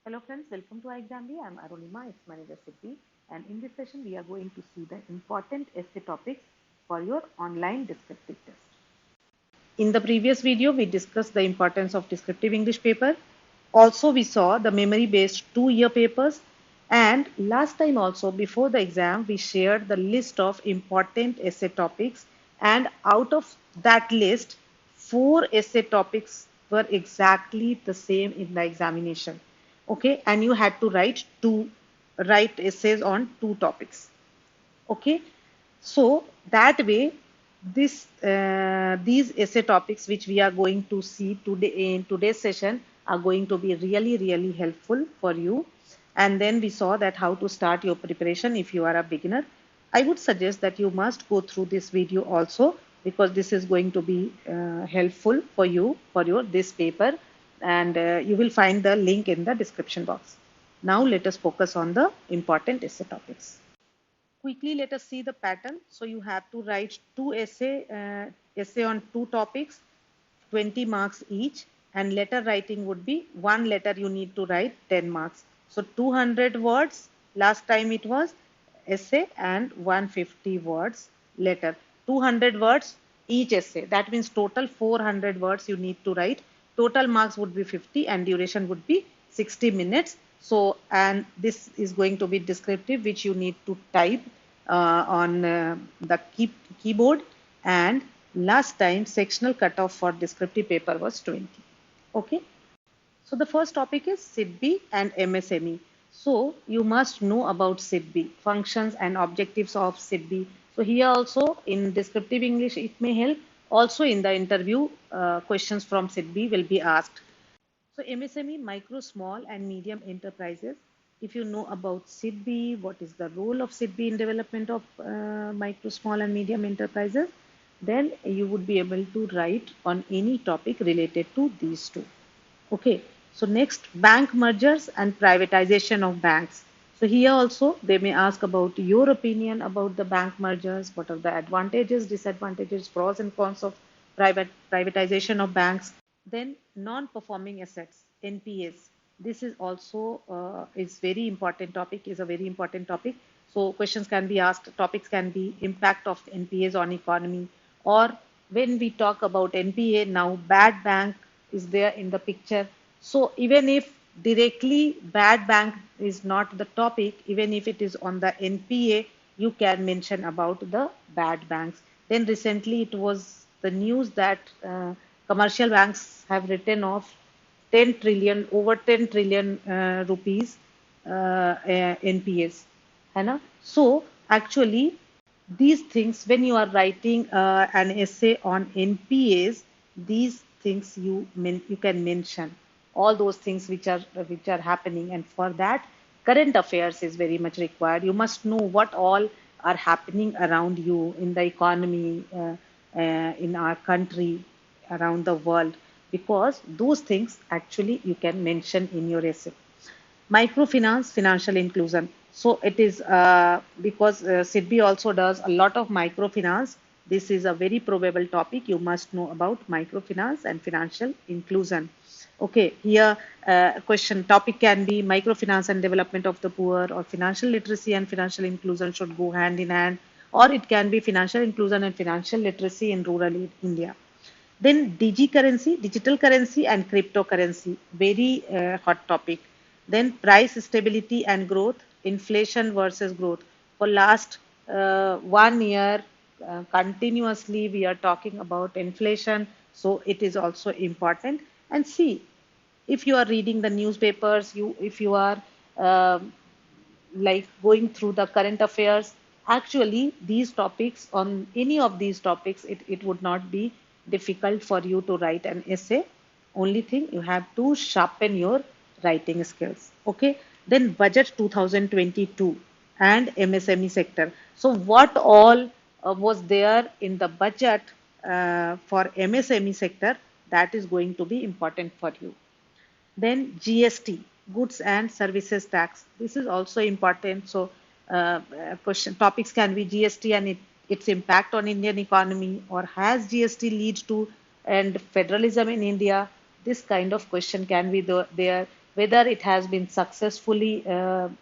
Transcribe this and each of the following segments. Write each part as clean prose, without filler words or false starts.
Hello friends, welcome to iExamB. I'm Arunima, its manager SIDBI, and in this session we are going to see the important essay topics for your online descriptive test. In the previous video, we discussed the importance of descriptive English paper. Also, we saw the memory-based 2-year papers, and last time also before the exam, we shared the list of important essay topics, and out of that list, 4 essay topics were exactly the same in the examination. Okay, and you had to write essays on 2 topics. Okay, so that way these essay topics which we are going to see today in today's session are going to be really helpful for you. And then we saw that how to start your preparation if you are a beginner. I would suggest that you must go through this video also, because this is going to be helpful for you for your this paper, and you will find the link in the description box. Now let us focus on the important essay topics. Quickly, let us see the pattern. So you have to write essay on 2 topics, 20 marks each, and letter writing would be 1 letter you need to write 10 marks. So 200 words last time it was essay, and 150 words letter. 200 words each essay. That means total 400 words you need to write. Total marks would be 50 and duration would be 60 minutes. So, and this is going to be descriptive, which you need to type on the keyboard. And last time sectional cutoff for descriptive paper was 20. Okay. So the first topic is SIDBI and MSME. So you must know about SIDBI, functions and objectives of SIDBI. So here also in descriptive English it may help. Also in the interview, questions from SIDBI will be asked. So MSME, micro, small and medium enterprises. If you know about SIDBI, what is the role of SIDBI in development of micro, small and medium enterprises, then you would be able to write on any topic related to these two. Okay, so next, bank mergers and privatization of banks. So here also they may ask about your opinion about the bank mergers. What are the advantages, disadvantages, pros and cons of privatization of banks? Then non-performing assets, NPAs. This is also is very important topic, is a very important topic. So questions can be asked, topics can be impact of NPAs on economy, or when we talk about NPA, now bad bank is there in the picture. So even if directly bad bank is not the topic, even if it is on the NPA, you can mention about the bad banks. Then recently it was the news that commercial banks have written off 10 trillion, over 10 trillion rupees NPS. है ना? So actually these things, when you are writing an essay on NPAs, these things you can mention all those things which are happening, and for that current affairs is very much required. You must know what all are happening around you in the economy, in our country, around the world, because those things actually you can mention in your essay. Microfinance, financial inclusion. So it is because SIDBI also does a lot of microfinance. This is a very probable topic. You must know about microfinance and financial inclusion. Okay, here question topic can be microfinance and development of the poor, or financial literacy and financial inclusion should go hand in hand, or it can be financial inclusion and financial literacy in rural India. Then currency, digital currency and cryptocurrency, very hot topic. Then price stability and growth, inflation versus growth. For last 1 year, continuously we are talking about inflation, so it is also important. And see, if you are reading the newspapers, if you are like going through the current affairs, actually these topics, on any of these topics, it would not be difficult for you to write an essay. Only thing, you have to sharpen your writing skills. Okay, then budget 2022 and MSME sector. So what all was there in the budget for MSME sector, that is going to be important for you. Then GST, goods and services tax. This is also important. So question topics can be GST and its impact on Indian economy, or has GST lead to and federalism in India. This kind of question can be there. whether it has been successfully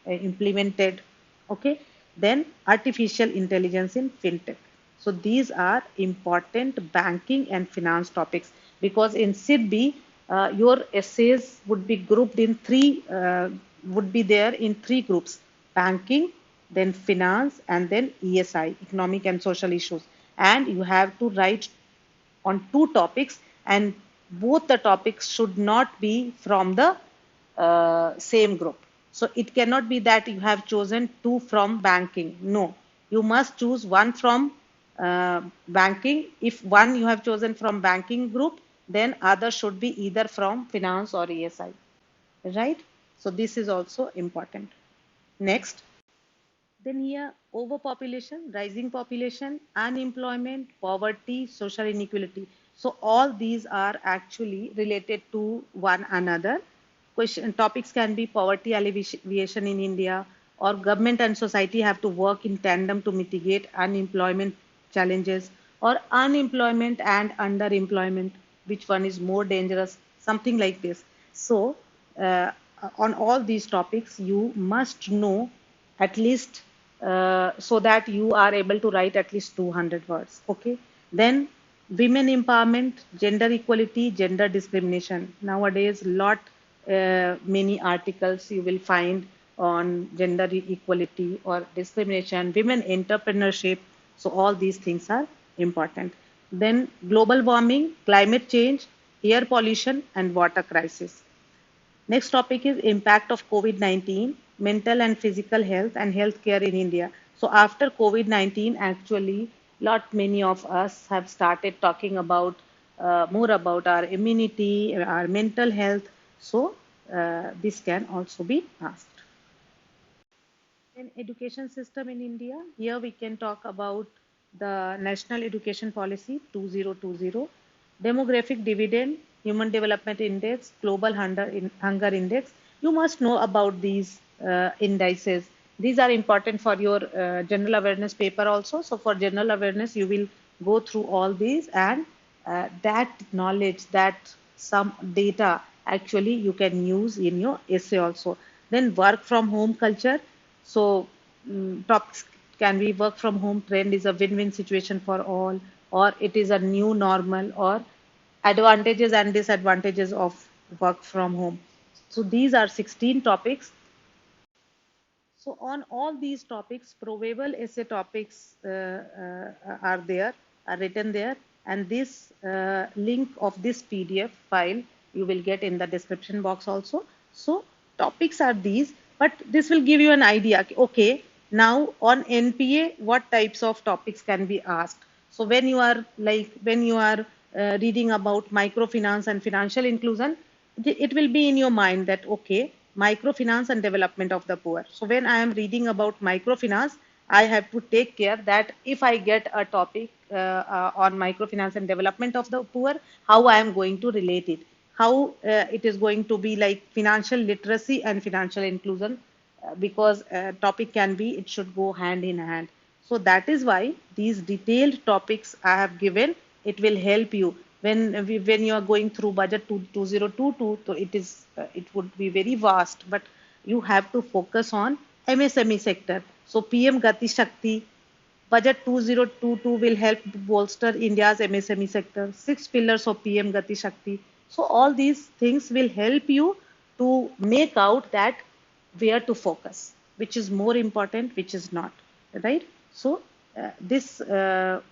implemented. Okay, then artificial intelligence in fintech. So these are important banking and finance topics, because in SIDBI, your essays would be grouped in would be there in three groups: banking, then finance, and then ESI, economic and social issues. And you have to write on two topics, and both the topics should not be from the same group. So it cannot be that you have chosen two from banking. No, you must choose one from banking. If one you have chosen from banking group, then other should be either from finance or ESI, right? So this is also important. Next, then here, overpopulation, rising population, unemployment, poverty, social inequality. So all these are actually related to one another. Question topics can be poverty alleviation in India, or government and society have to work in tandem to mitigate unemployment challenges, or unemployment and underemployment, which one is more dangerous, something like this. So uh, on all these topics, you must know at least, so that you are able to write at least 200 words. Okay. Then women empowerment, gender equality, gender discrimination. Nowadays, lot many articles you will find on gender equality or discrimination, women entrepreneurship. So all these things are important. Then global warming, climate change, air pollution, and water crisis. Next topic is impact of COVID-19, mental and physical health and healthcare in India. So after COVID-19, actually, lot many of us have started talking about more about our immunity, our mental health. So this can also be asked. In education system in India, here we can talk about the National Education Policy 2020, demographic dividend, Human Development Index, Global Hunger Index. You must know about these indices. These are important for your general awareness paper also. So for general awareness, you will go through all these, and that knowledge, that some data actually you can use in your essay also. Then work from home culture. So topics can be work from home trend is a win-win situation for all, or it is a new normal, or advantages and disadvantages of work from home. So these are 16 topics. So on all these topics, probable essay topics are there, are written there, and this link of this PDF file you will get in the description box also. So topics are these, but this will give you an idea. Okay, now on NPA, what types of topics can be asked? So when you are reading about microfinance and financial inclusion, it will be in your mind that okay, microfinance and development of the poor. So when I am reading about microfinance, I have to take care that if I get a topic on microfinance and development of the poor, how I am going to relate it, how it is going to be like financial literacy and financial inclusion, because topic can be, it should go hand in hand. So that is why these detailed topics I have given, it will help you when you are going through budget 2022. So it would be very vast, but you have to focus on MSME sector. So PM Gati Shakti budget 2022 will help bolster India's MSME sector. Six pillars of PM Gati Shakti. So all these things will help you to make out that where to focus, which is more important, which is not, right? So this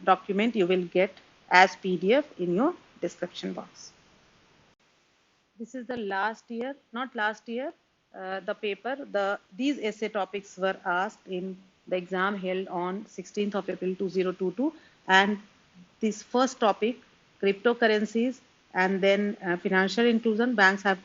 document you will get as PDF in your description box. This is the last year, not last year, the paper, these essay topics were asked in the exam held on 16th of April 2022. And this first topic, cryptocurrencies, and then financial inclusion, banks have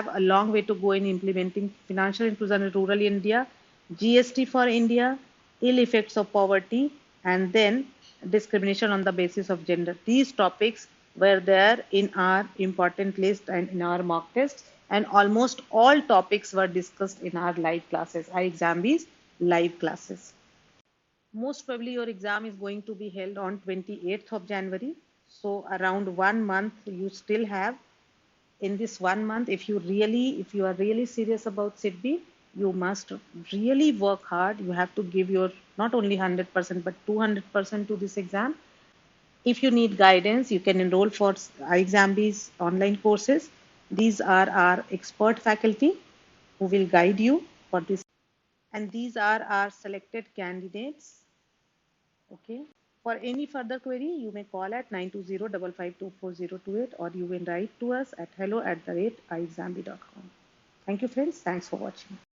a long way to go in implementing financial inclusion in rural India, GST for India, ill effects of poverty, and then discrimination on the basis of gender. These topics were there in our important list and in our mock tests, and almost all topics were discussed in our live classes, our exam is live classes. Most probably your exam is going to be held on 28th of January. So around 1 month you still have. in this 1 month, if you are really serious about SIDBI, you must really work hard. You have to give your not only 100% but 200% to this exam. If you need guidance, you can enroll for iExamB's online courses. These are our expert faculty who will guide you for this. And these are our selected candidates. Okay. For any further query, you may call at 920-552-4028 or you will write to us at hello@iexamb.com. Thank you, friends. Thanks for watching.